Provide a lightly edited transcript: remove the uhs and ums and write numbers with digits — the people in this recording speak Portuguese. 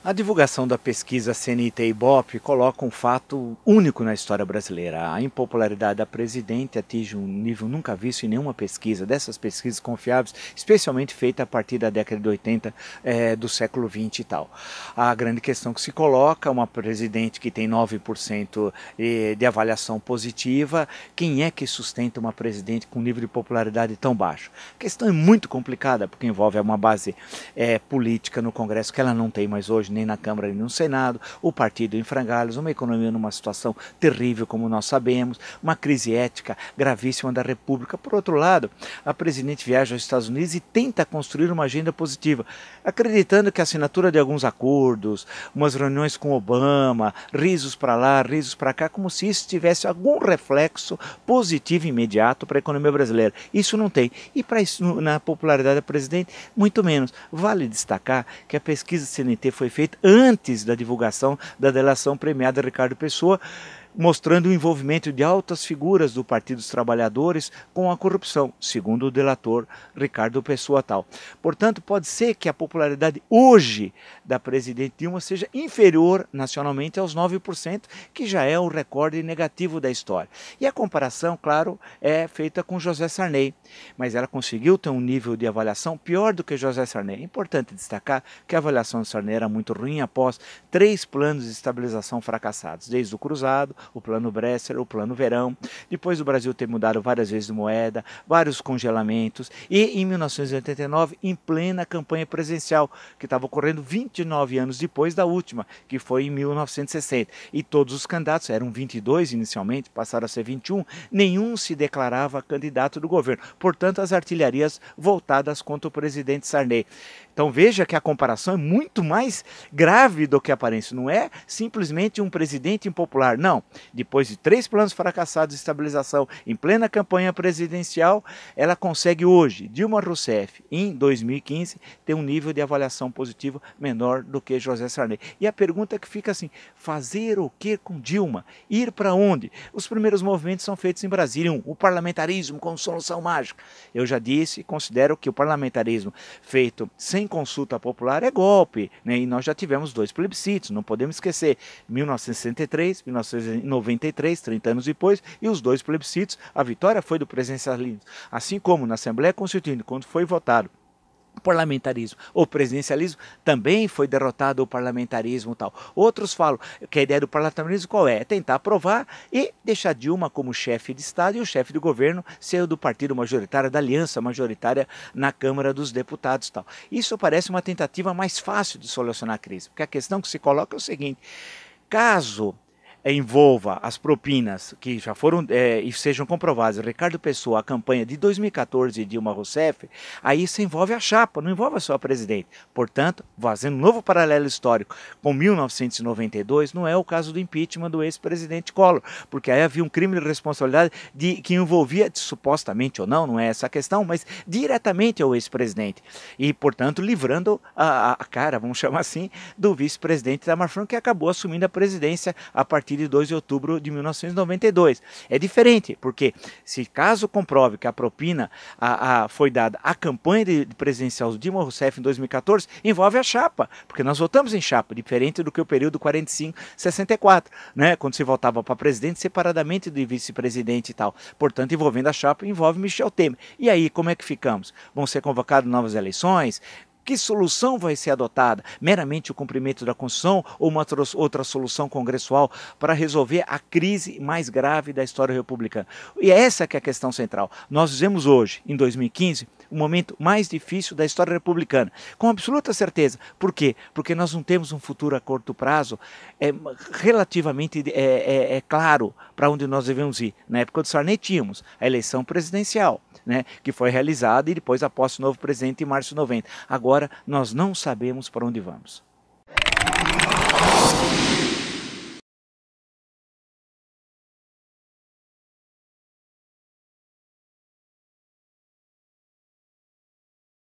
A divulgação da pesquisa CNT-Ibope coloca um fato único na história brasileira. A impopularidade da presidente atinge um nível nunca visto em nenhuma pesquisa, dessas pesquisas confiáveis, especialmente feitas a partir da década de 80 do século XX e tal. A grande questão que se coloca, uma presidente que tem 9% de avaliação positiva, quem é que sustenta uma presidente com um nível de popularidade tão baixo? A questão é muito complicada, porque envolve uma base política no Congresso que ela não tem mais hoje, nem na Câmara nem no Senado, o partido em frangalhos, uma economia numa situação terrível, como nós sabemos, uma crise ética gravíssima da República. Por outro lado, a presidente viaja aos Estados Unidos e tenta construir uma agenda positiva, acreditando que a assinatura de alguns acordos, umas reuniões com Obama, risos para lá, risos para cá, como se isso tivesse algum reflexo positivo imediato para a economia brasileira. Isso não tem. E para isso, na popularidade da presidente, muito menos. Vale destacar que a pesquisa CNT foi feita antes da divulgação da delação premiada Ricardo Pessoa, mostrando o envolvimento de altas figuras do Partido dos Trabalhadores com a corrupção, segundo o delator Ricardo Pessoa tal. Portanto, pode ser que a popularidade hoje da presidente Dilma seja inferior nacionalmente aos 9%, que já é o recorde negativo da história. E a comparação, claro, é feita com José Sarney, mas ela conseguiu ter um nível de avaliação pior do que José Sarney. É importante destacar que a avaliação de Sarney era muito ruim após 3 planos de estabilização fracassados, desde o Cruzado, o Plano Bresser, o Plano Verão, depois do Brasil ter mudado várias vezes de moeda, vários congelamentos, e em 1989, em plena campanha presidencial, que estava ocorrendo 29 anos depois da última, que foi em 1960. E todos os candidatos, eram 22 inicialmente, passaram a ser 21, nenhum se declarava candidato do governo. Portanto, as artilharias voltadas contra o presidente Sarney. Então veja que a comparação é muito mais grave do que a aparência. Não é simplesmente um presidente impopular, não. Depois de 3 planos fracassados de estabilização em plena campanha presidencial, ela consegue hoje, Dilma Rousseff, em 2015, ter um nível de avaliação positiva menor do que José Sarney. E a pergunta que fica assim, fazer o que com Dilma? Ir para onde? Os primeiros movimentos são feitos em Brasília. O parlamentarismo como solução mágica. Eu já disse, considero que o parlamentarismo feito sem consulta popular é golpe, né? E nós já tivemos 2 plebiscitos, não podemos esquecer, 1963, 1993, 30 anos depois, e os 2 plebiscitos, a vitória foi do presidencialismo, assim como na Assembleia Constituinte, quando foi votado o parlamentarismo, o presidencialismo, também foi derrotado o parlamentarismo tal. Outros falam que a ideia do parlamentarismo qual é? É tentar aprovar e deixar Dilma como chefe de Estado e o chefe de governo ser do partido majoritário, da aliança majoritária na Câmara dos Deputados tal. Isso parece uma tentativa mais fácil de solucionar a crise, porque a questão que se coloca é o seguinte, caso envolva as propinas que já foram e sejam comprovadas, Ricardo Pessoa, a campanha de 2014 de Dilma Rousseff, aí isso envolve a chapa, não envolve só a presidente. Portanto, fazendo um novo paralelo histórico com 1992, não é o caso do impeachment do ex-presidente Collor, porque aí havia um crime de responsabilidade que envolvia, supostamente ou não, não é essa a questão, mas diretamente ao ex-presidente. E, portanto, livrando a cara, vamos chamar assim, do vice-presidente Itamar Franco, que acabou assumindo a presidência a partir de 2 de outubro de 1992. É diferente, porque se caso comprove que a propina foi dada à campanha presidencial de Dilma Rousseff em 2014, envolve a chapa, porque nós votamos em chapa, diferente do que o período 45-64, né, quando se votava para presidente separadamente do vice-presidente e tal. Portanto, envolvendo a chapa, envolve Michel Temer. E aí, como é que ficamos? Vão ser convocadas novas eleições? Que solução vai ser adotada? Meramente o cumprimento da Constituição ou uma outra solução congressual para resolver a crise mais grave da história republicana? E essa que é a questão central. Nós vivemos hoje, em 2015, o momento mais difícil da história republicana, com absoluta certeza. Por quê? Porque nós não temos um futuro a curto prazo relativamente claro para onde nós devemos ir. Na época do Sarney tínhamos a eleição presidencial, né, que foi realizada e depois a posse do novo presidente em março de 90. Agora nós não sabemos para onde vamos.